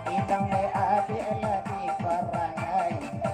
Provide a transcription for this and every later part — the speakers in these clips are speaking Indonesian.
Idang may abi ala di barangay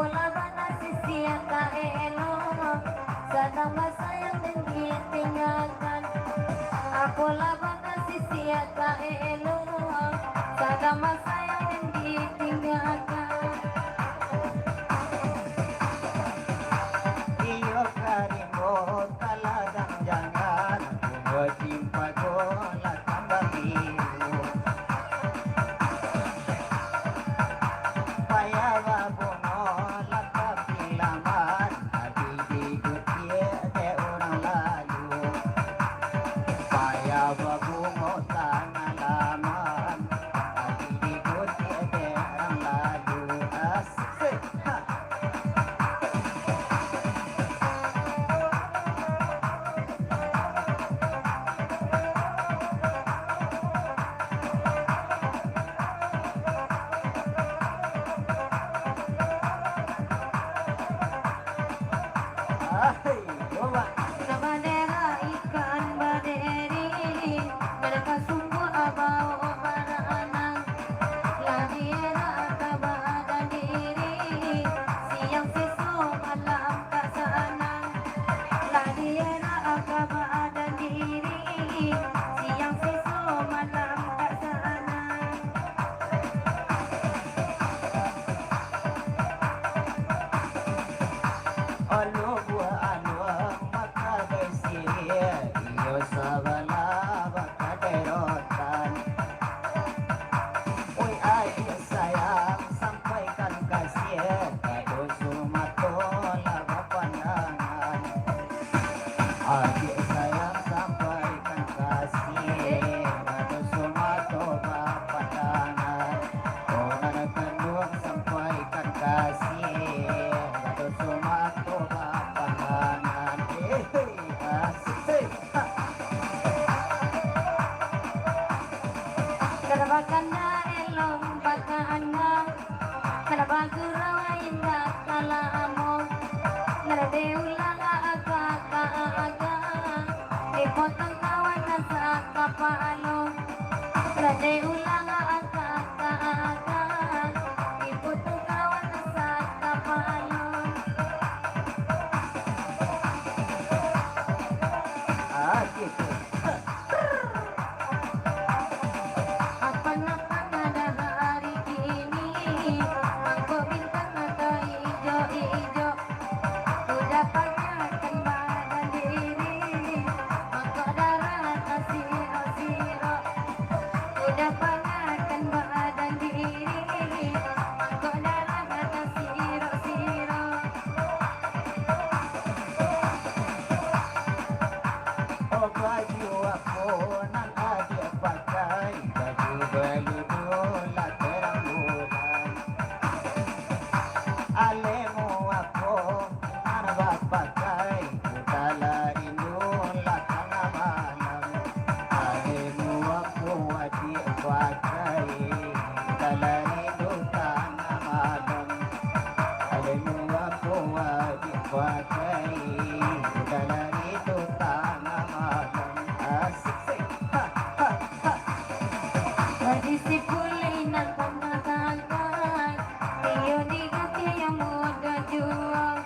laban na sisiya kaelo, sana masayang din ditinggalkan. Ako laban na sisiya kaelo, sana masayang din ditinggalkan. Iyo ka rin mo talagang jangan Bumating pagola kang baliw Payawa bumola kapilaman Nabibigot de orang lalu Payawa bumota ngalaman Nabibigot de orang lalu Asik ha Ay, coba. Sa bandera ikan baderi, berkasumbu abau baranang, ladiera kabadan diri, siang sesu malam kasanang, ladiera kabadan diri, siang sesu malam kasanang. Alo buah anwa maka bersih iyo sabala baka derotan Oi adik sayang sampaikan kasih kado sumato laga pandangan Adik sayang sampaikan kasih kado sumato laga pandangan Orang kendung sampaikan kasih kado sumato laga pandangan asik ha. Karabakan na elong bakaan na, karabago raw ay nakala mo, naradeo lang aga-aga, ipotong kawan na sa kapalo, naradeo lang aga-aga, ipotong kawan na sa kapalo. Gitu. Apa nakan ada hari ini, mangko bintang atau ijo-ijo, udah panyakan badan diri, mangko darah siro-siro, udah panyakan badan diri, mangko darah siro-siro. Oh baju aku nang adik pakai baju beludola terang bulan Alemu aku nang pakai udala rindola tengah malam Alemu aku adik pakai udala rindu tengah malam Alemu aku adik pakai udala rindu tengah malam Asik ha ha ha Madisipulay ng pamatagal, iyo di ka kaya mo gajuang,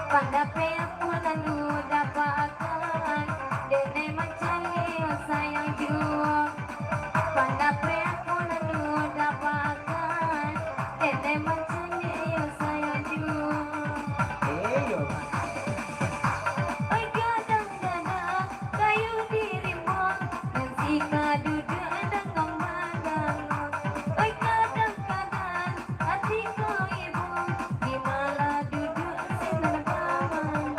pandape ako nanuda pakan, dinay manchangi o sayang juang, pandape ako nanuda pakan, dinay manchangi o sayang juang. Eyo Ay gadang-gadang kayo diri mo, nansi ka duduk dengan madangon. Ay kadang-kadang hati ko ibu, di malah duduk sinargaman.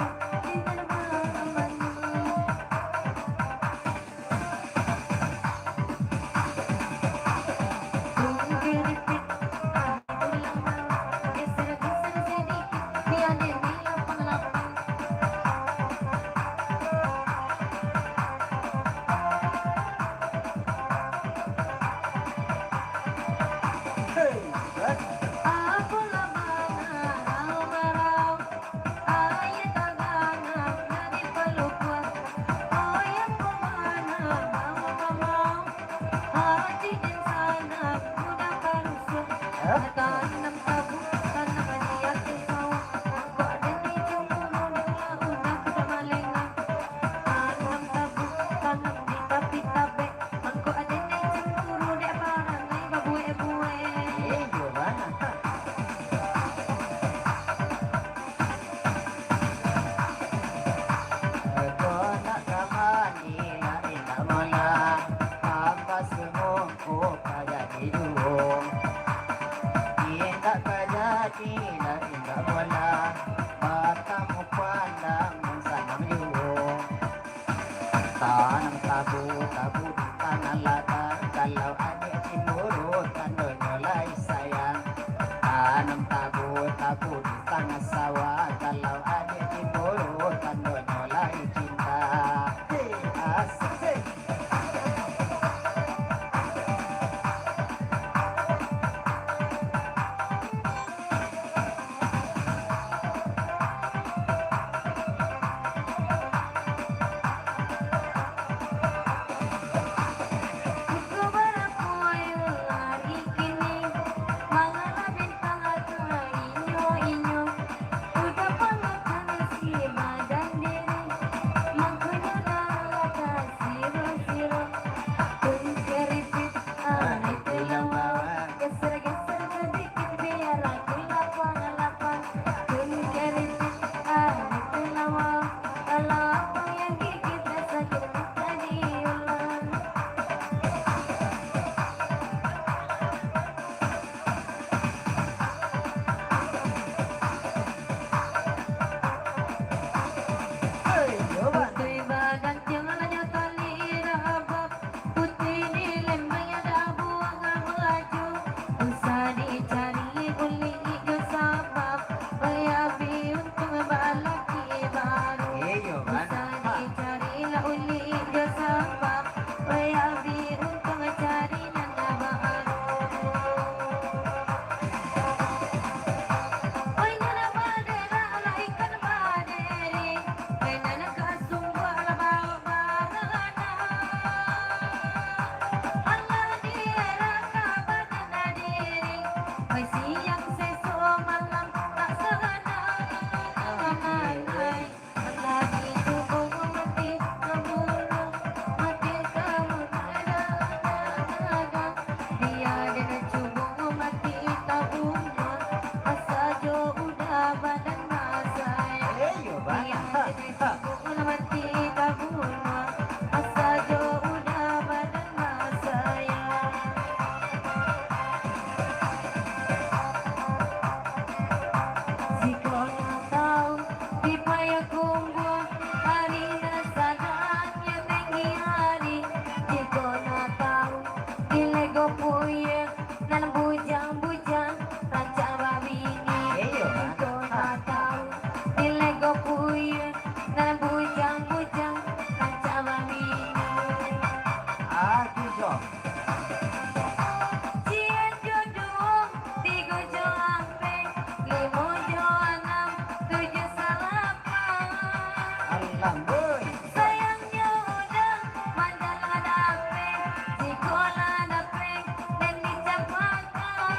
boy. Sayangnya udah mandala dapet, sekolah dapet, dan dicapakan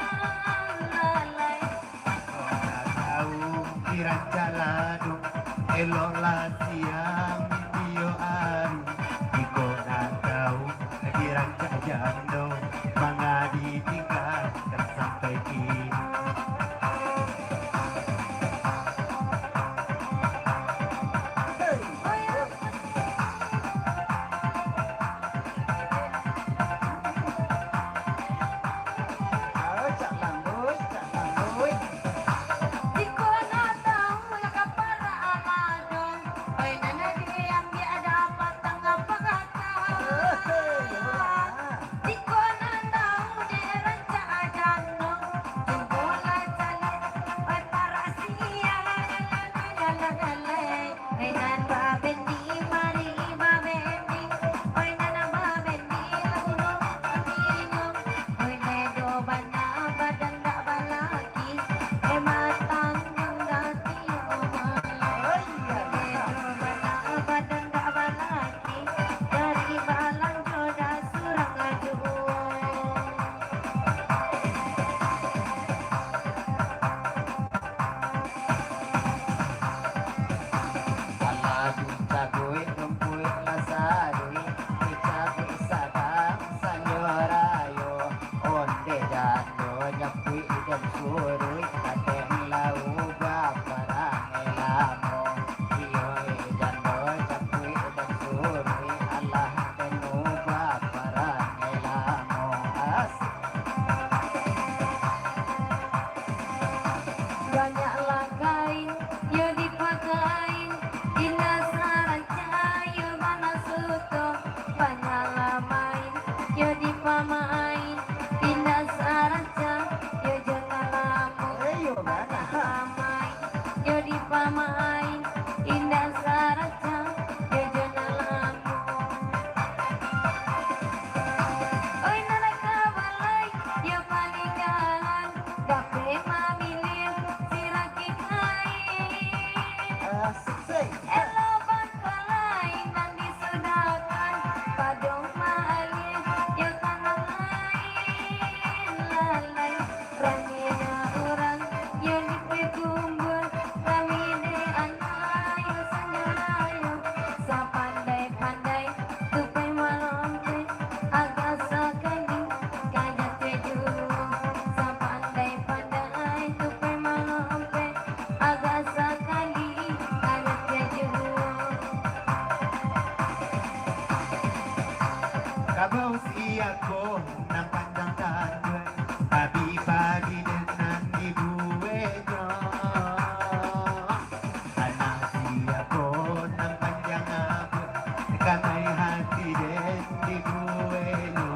lalai. Tahu kirang jaladong elola siang video aru iko na tahu kirang jajando mga ditingkat sampai kini. Oh, Cak Lamboy, Cak Lamboy. Jiko na tahu nakapara aladong, ay nanadiang di ada patang pagkakataon. Jiko na tahu di ranca adano, jempolan salit, ay para siya lalay. Ay nanda bendi mari iba bendi, ay nana bendi laguno aminyo, ay nedo bana badan dak balaki, ay matang yang dati omalay. Nedo bana badan dak balaki, dari balang joda surang aduh. Aladu cagoy rumpuy lasari, cagoy sadang sanyorayo, onde dano nyapuy dan suruy, aten lau baparang elamo, iyoy dano nyapuy dan suruy, Allah dano baparang elamo, asik. Banyaklah kain yang dipakai, indah saranca yang mana suto. Banyaklah main yang dipamain, indah saranca yang jangan lama. Ayo mana? Banyaklah main yang dipamain, indah saranca yang jangan lama. Oi nana kabalay, ya palingahan, gape mamilin, siraki kain. Asik say. Elo bangkalay, nang disudakan, padong maalin, ya tanah lain, lalay. Rami na orang, ya dipekumbul, rami de anayo sanyarayo, sa pandai-pandai, tupai malompe, agak sakali, kaya teju. Sa pandai-pandai, tupai malompe, agak sakali, kaya teju. Kabaw siya ko ng pandang tanwe, pagi-pagi din ang ibuwe nyo. Anak siya ko ng kanyang abot, kamay hati din ibuwe nyo.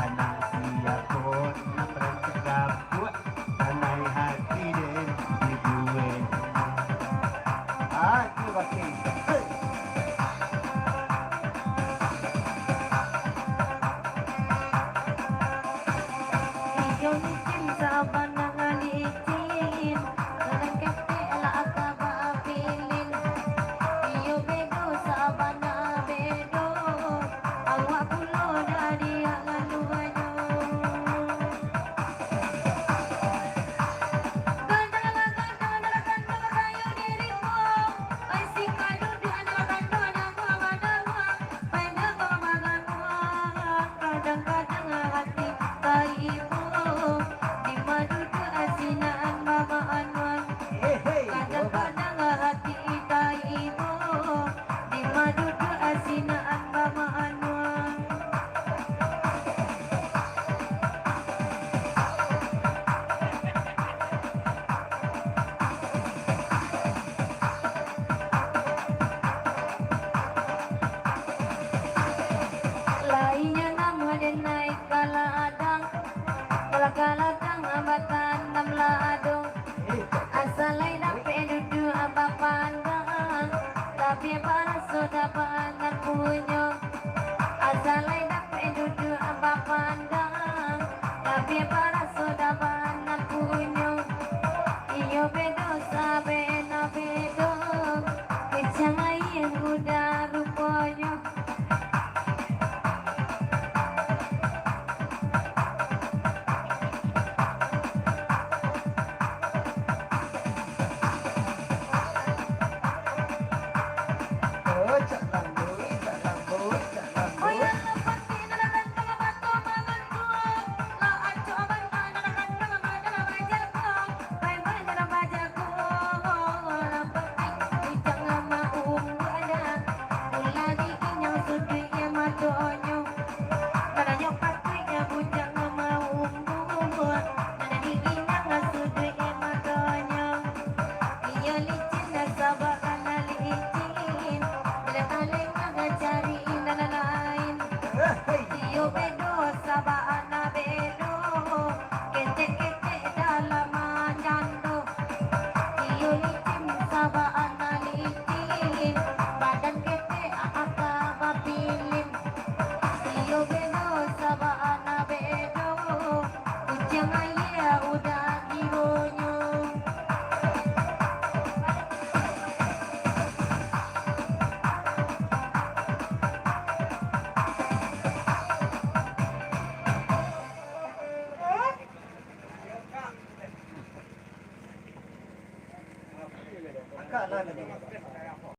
Anak siya ko ng kanyang abot, kamay hati din ibuwe nyo. Ah, itu pasti. Hey. Ikaw licin sa panangan licin, nanagkete ala ka maapilin. Iyo bedo sa bedo, awak pulo dari angan luanyo. Gandala kayo dirimu, ay si kadudu adalah kandona mamadama, pwede mamaganwa. Kadang-kadang hati taimu, di madu keasinaan mama anwan. Hey, hey. Kadang-kadang hati taimu, di madu keasinaan mama anwan. Lainnya nama dan naik kaladang, kaladang ambatan nam ladong. Hey, Asalay dapat duduk apa pandang, tapi para sudah pandang punyo. Asalay dapat duduk apa pandang, tapi para sudah pandang punyo. Iyo bedo sabe na bedo, kecangay yang udah Ano, ano, ano.